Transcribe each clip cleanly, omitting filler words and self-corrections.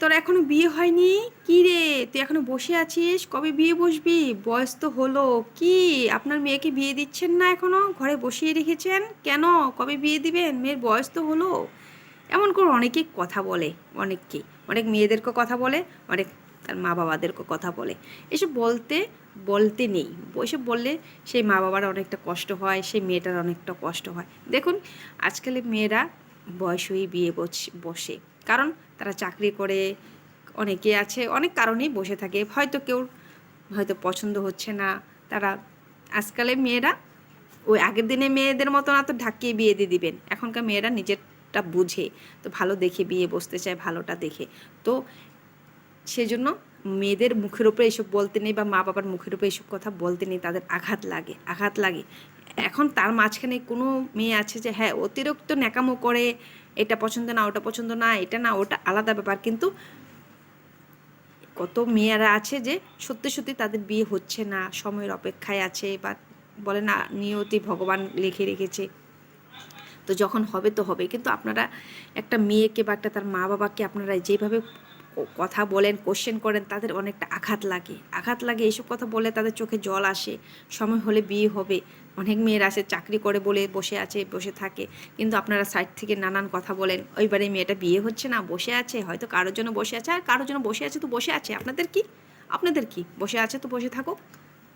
তোর এখনো বিয়ে হয়নি? কি রে, তুই এখনো বসে আছিস? কবে বিয়ে বসবি? বয়স তো হলো। কি, আপনার মেয়েকে বিয়ে দিচ্ছেন না এখনো? ঘরে বসিয়ে রেখেছেন কেন? কবে বিয়ে দিবেন? মেয়ের বয়স তো হলো। এমন করে অনেকেই কথা বলে, অনেককেই, অনেক মেয়েদেরকে কথা বলে, অনেক তার মা বাবাদেরকে কথা বলে। এসব বলতে বলতে নেই, এসব বললে সেই মা বাবার অনেকটা কষ্ট হয়, সেই মেয়েটার অনেকটা কষ্ট হয়। দেখুন, আজকালের মেয়েরা বয়স হয়ে বিয়ে বসে, কারণ তারা চাকরি করে, অনেকে আছে অনেক কারণেই বসে থাকে। হয়তো কেউ হয়তো পছন্দ হচ্ছে না, তারা আজকালের মেয়েরা ওই আগের দিনে মেয়েদের মতো না তো ঢাকিয়ে বিয়ে দিয়ে দিবেন। এখনকার মেয়েরা নিজেরটা বুঝে, তো ভালো দেখে বিয়ে বসতে চায়, ভালোটা দেখে। তো সেজন্য মেয়েদের মুখের উপরে এসব বলতে নেই, বা মা বাবার মুখের উপরে এসব কথা বলতে নেই, তাদের আঘাত লাগে, আঘাত লাগে। এখন তার মাঝখানে কোনো মেয়ে আছে যে হ্যাঁ অতিরিক্ত ন্যাকামো করে, এটা পছন্দ না, ওটা পছন্দ না, এটা না ওটা, আলাদা ব্যাপার। কিন্তু কত মেয়েরা আছে যে সত্যি সত্যি তাদের বিয়ে হচ্ছে না, সময়ের অপেক্ষায় আছে, বা বলে না নিয়তি ভগবান লিখে রেখেছে, তো যখন হবে তো হবে। কিন্তু আপনারা একটা মেয়েকে বা একটা তার মা বাবাকে আপনারা যেভাবে কথা বলেন, কোশ্চেন করেন, তাদের অনেকটা আঘাত লাগে, আঘাত লাগে। এইসব কথা বলে তাদের চোখে জল আসে। সময় হলে বিয়ে হবে। অনেক মেয়েরা আছে চাকরি করে বলে বসে আছে, বসে থাকে, কিন্তু আপনারা সাইড থেকে নানান কথা বলেন। ওইবারে মেয়েটা বিয়ে হচ্ছে না, বসে আছে, হয়তো কারোর জন্য বসে আছে, আর কারোর জন্য বসে আছে তো বসে আছে। আপনাদের কি, আপনাদের কি, বসে আছে তো বসে থাকুক,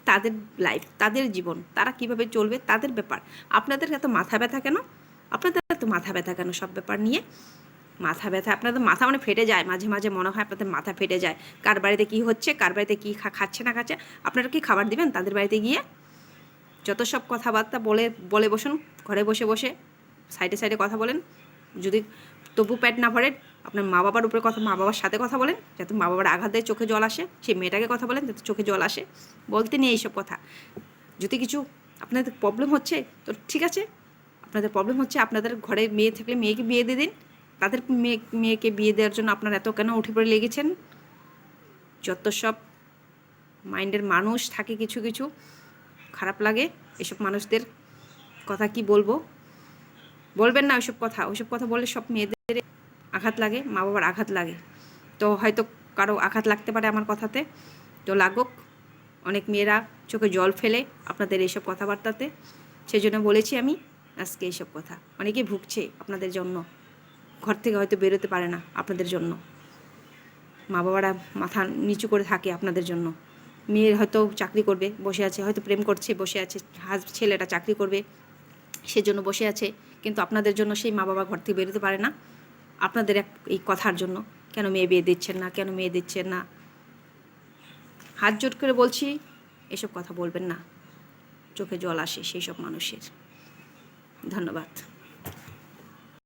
তাদের লাইফ, তাদের জীবন, তারা কিভাবে চলবে তাদের ব্যাপার। আপনাদের এত মাথা ব্যথা কেন? আপনাদের এত মাথা ব্যথা কেন সব ব্যাপার নিয়ে? মাথা ব্যথা, আপনাদের মাথা মানে ফেটে যায়, মাঝে মাঝে মনে হয় আপনাদের মাথা ফেটে যায়। কার বাড়িতে কী হচ্ছে, কার বাড়িতে কী খাচ্ছে না খাচ্ছে, আপনারা কি খাবার দিবেন তাদের বাড়িতে গিয়ে? যত সব কথাবার্তা বলে বলে বসুন, ঘরে বসে বসে সাইডে সাইডে কথা বলেন। যদি তবু পেট না ভরে, আপনার মা বাবার উপরে কথা, মা বাবার সাথে কথা বলেন, যাতে মা বাবার আঘাত দেয় চোখে জল আসে। সেই মেয়েটাকে কথা বলেন যাতে চোখে জল আসে। বলতে নেই এইসব কথা। যদি কিছু আপনাদের প্রবলেম হচ্ছে তো ঠিক আছে, আপনাদের প্রবলেম হচ্ছে, আপনাদের ঘরে মেয়ে থাকলে মেয়েকে বিয়ে দিয়ে দিন। তাদের মেয়েকে বিয়ে দেওয়ার জন্য আপনারা এত কেন উঠে পড়ে লেগেছেন? যত সব মাইন্ডের মানুষ থাকে, কিছু কিছু খারাপ লাগে এসব মানুষদের কথা। কি বলবো, বলবেন না ওইসব কথা। ওইসব কথা বললে সব মেয়েদের আঘাত লাগে, মা বাবার আঘাত লাগে। তো হয়তো কারো আঘাত লাগতে পারে আমার কথাতে, তো লাগুক। অনেক মেয়েরা চোখে জল ফেলে আপনাদের এইসব কথাবার্তাতে, সেজন্য বলেছি আমি আজকে এইসব কথা। অনেকেই ভুগছে আপনাদের জন্য, ঘর থেকে হয়তো বেরোতে পারে না আপনাদের জন্য, মা বাবারা মাথা নিচু করে থাকে আপনাদের জন্য। মেয়ের হয়তো চাকরি করবে, বসে আছে, হয়তো প্রেম করছে, বসে আছে, ছেলেটা চাকরি করবে, সেজন্য বসে আছে, কিন্তু আপনাদের জন্য সেই মা বাবা ঘর থেকে বেরোতে পারে না। আপনাদের এই কথার জন্য কেন মেয়ে বিয়ে দিচ্ছেন না, কেন মেয়ে দিচ্ছেন না? হাত জোট করে বলছি, এসব কথা বলবেন না, চোখে জল আসে সেই সব মানুষের। ধন্যবাদ।